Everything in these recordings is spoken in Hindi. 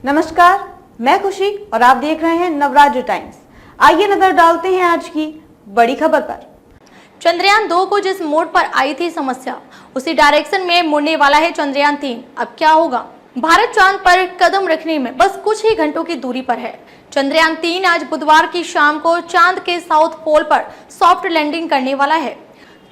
नमस्कार, मैं खुशी और आप देख रहे हैं नवराज्य टाइम्स। आइए नजर डालते हैं आज की बड़ी खबर पर। चंद्रयान 2 को जिस मोड़ पर आई थी समस्या, उसी डायरेक्शन में मुड़ने वाला है चंद्रयान 3। अब क्या होगा? भारत चांद पर कदम रखने में बस कुछ ही घंटों की दूरी पर है। चंद्रयान 3 आज बुधवार की शाम को चांद के साउथ पोल पर सॉफ्ट लैंडिंग करने वाला है।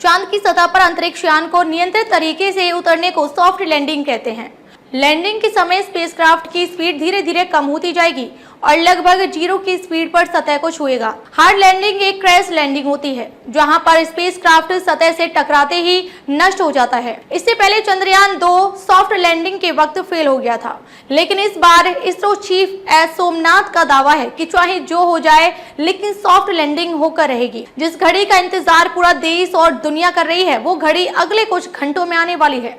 चांद की सतह पर अंतरिक्ष यान को नियंत्रित तरीके से उतरने को सॉफ्ट लैंडिंग कहते हैं। लैंडिंग के समय स्पेसक्राफ्ट की स्पीड धीरे धीरे कम होती जाएगी और लगभग 0 की स्पीड पर सतह को छुएगा। हार्ड लैंडिंग एक क्रैश लैंडिंग होती है, जहां पर स्पेसक्राफ्ट सतह से टकराते ही नष्ट हो जाता है। इससे पहले चंद्रयान 2 सॉफ्ट लैंडिंग के वक्त फेल हो गया था, लेकिन इस बार इसरो चीफ एस सोमनाथ का दावा है कि चाहे जो हो जाए, लेकिन सॉफ्ट लैंडिंग होकर रहेगी। जिस घड़ी का इंतजार पूरा देश और दुनिया कर रही है, वो घड़ी अगले कुछ घंटों में आने वाली है।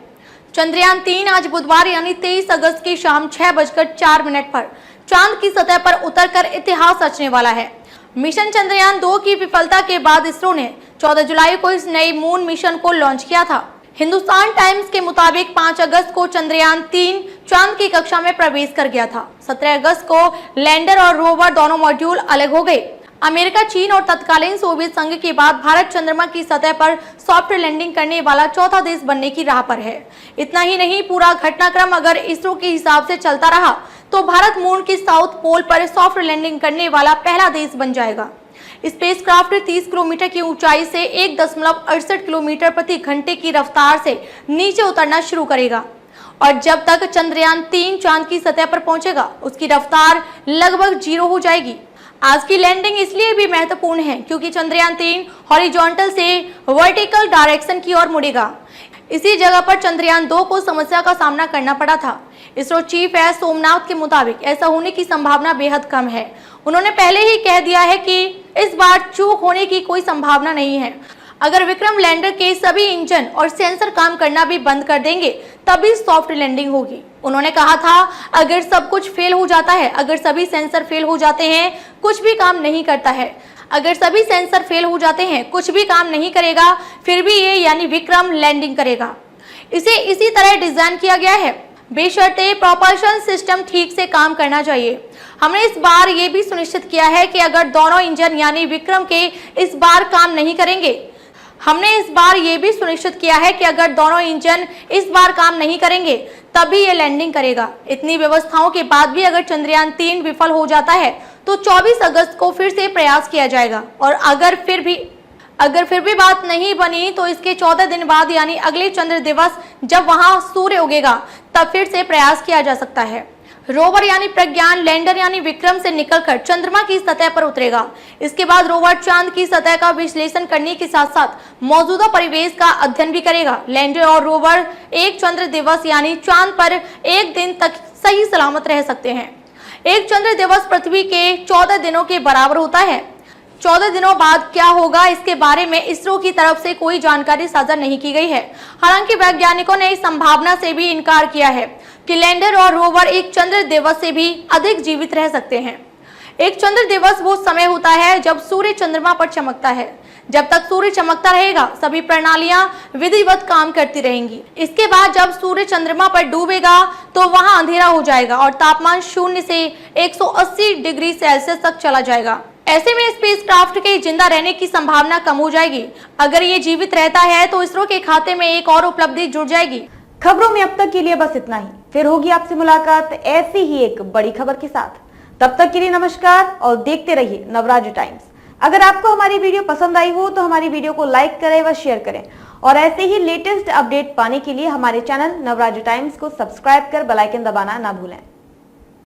चंद्रयान 3 आज बुधवार यानी 23 अगस्त की शाम 6:04 पर चांद की सतह पर उतरकर इतिहास रचने वाला है। मिशन चंद्रयान 2 की विफलता के बाद इसरो ने 14 जुलाई को इस नई मून मिशन को लॉन्च किया था। हिंदुस्तान टाइम्स के मुताबिक 5 अगस्त को चंद्रयान 3 चांद की कक्षा में प्रवेश कर गया था। 17 अगस्त को लैंडर और रोवर दोनों मॉड्यूल अलग हो गए। अमेरिका, चीन और तत्कालीन सोवियत संघ के बाद भारत चंद्रमा की सतह पर सॉफ्ट लैंडिंग करने वाला चौथा देश बनने की राह पर है। इतना ही नहीं, पूरा घटनाक्रम अगर इसरो के हिसाब से चलता रहा तो भारत मून के साउथ पोल पर सॉफ्ट लैंडिंग करने वाला पहला देश बन जाएगा। स्पेसक्राफ्ट 30 किलोमीटर की ऊंचाई से 1.68 किलोमीटर प्रति घंटे की रफ्तार से नीचे उतरना शुरू करेगा और जब तक चंद्रयान 3 चांद की सतह पर पहुंचेगा, उसकी रफ्तार लगभग 0 हो जाएगी। आज की लैंडिंग इसलिए भी महत्वपूर्ण है क्योंकि चंद्रयान 3 हॉरिजॉन्टल से वर्टिकल डायरेक्शन की ओर मुड़ेगा। इसी जगह पर चंद्रयान 2 को समस्या का सामना करना पड़ा था। इसरो चीफ एस सोमनाथ के मुताबिक ऐसा होने की संभावना बेहद कम है। उन्होंने पहले ही कह दिया है कि इस बार चूक होने की कोई संभावना नहीं है। अगर विक्रम लैंडर के सभी इंजन और सेंसर काम करना भी बंद कर देंगे, तभी सॉफ्ट लैंडिंग होगी। उन्होंने कहा था, अगर सब कुछ फेल हो जाता है, अगर सभी सेंसर फेल हो जाते हैं, कुछ भी काम नहीं करता है। अगर सभी सेंसर फेल हो जाते हैं, कुछ भी काम नहीं करेगा, फिर भी ये यानी विक्रम लैंडिंग करेगा। इसे इसी तरह डिजाइन किया गया है, बेशर्ते प्रोपल्शन सिस्टम ठीक से काम करना चाहिए। हमने इस बार ये भी सुनिश्चित किया है कि अगर दोनों इंजन यानी विक्रम के इस बार काम नहीं करेंगे, तभी ये लैंडिंग करेगा। इतनी व्यवस्थाओं के बाद भी अगर चंद्रयान 3 विफल हो जाता है तो 24 अगस्त को फिर से प्रयास किया जाएगा और अगर फिर भी बात नहीं बनी तो इसके 14 दिन बाद यानी अगले चंद्र दिवस जब वहां सूर्य उगेगा, तब फिर से प्रयास किया जा सकता है। रोवर यानी प्रज्ञान लैंडर यानी विक्रम से निकलकर चंद्रमा की सतह पर उतरेगा। इसके बाद रोवर चांद की सतह का विश्लेषण करने के साथ साथ मौजूदा परिवेश का अध्ययन भी करेगा। लैंडर और रोवर एक चंद्र दिवस यानी चांद पर एक दिन तक सही सलामत रह सकते हैं। एक चंद्र दिवस पृथ्वी के 14 दिनों के बराबर होता है। 14 दिनों बाद क्या होगा, इसके बारे में इसरो की तरफ से कोई जानकारी साझा नहीं की गई है। हालांकि वैज्ञानिकों ने इस संभावना से भी इनकार किया है कि लैंडर और रोवर एक चंद्र दिवस से भी अधिक जीवित रह सकते हैं। एक चंद्र दिवस वो समय होता है जब सूर्य चंद्रमा पर चमकता है। जब तक सूर्य चमकता रहेगा, सभी प्रणालियां विधिवत काम करती रहेंगी। इसके बाद जब सूर्य चंद्रमा पर डूबेगा तो वहां अंधेरा हो जाएगा और तापमान 0 से 180 डिग्री सेल्सियस तक चला जाएगा। ऐसे में स्पेसक्राफ्ट के जिंदा रहने की संभावना कम हो जाएगी। अगर ये जीवित रहता है तो इसरो के खाते में एक और उपलब्धि जुड़ जाएगी। खबरों में अब तक के लिए बस इतना ही। फिर होगी आपसे मुलाकात ऐसी ही एक बड़ी खबर के साथ। तब तक के लिए नमस्कार और देखते रहिए नवराज्य टाइम्स। अगर आपको हमारी वीडियो पसंद आई हो तो हमारी वीडियो को लाइक करें व शेयर करें और ऐसे ही लेटेस्ट अपडेट पाने के लिए हमारे चैनल नवराज्य टाइम्स को सब्सक्राइब कर बेल आइकन दबाना ना भूलें।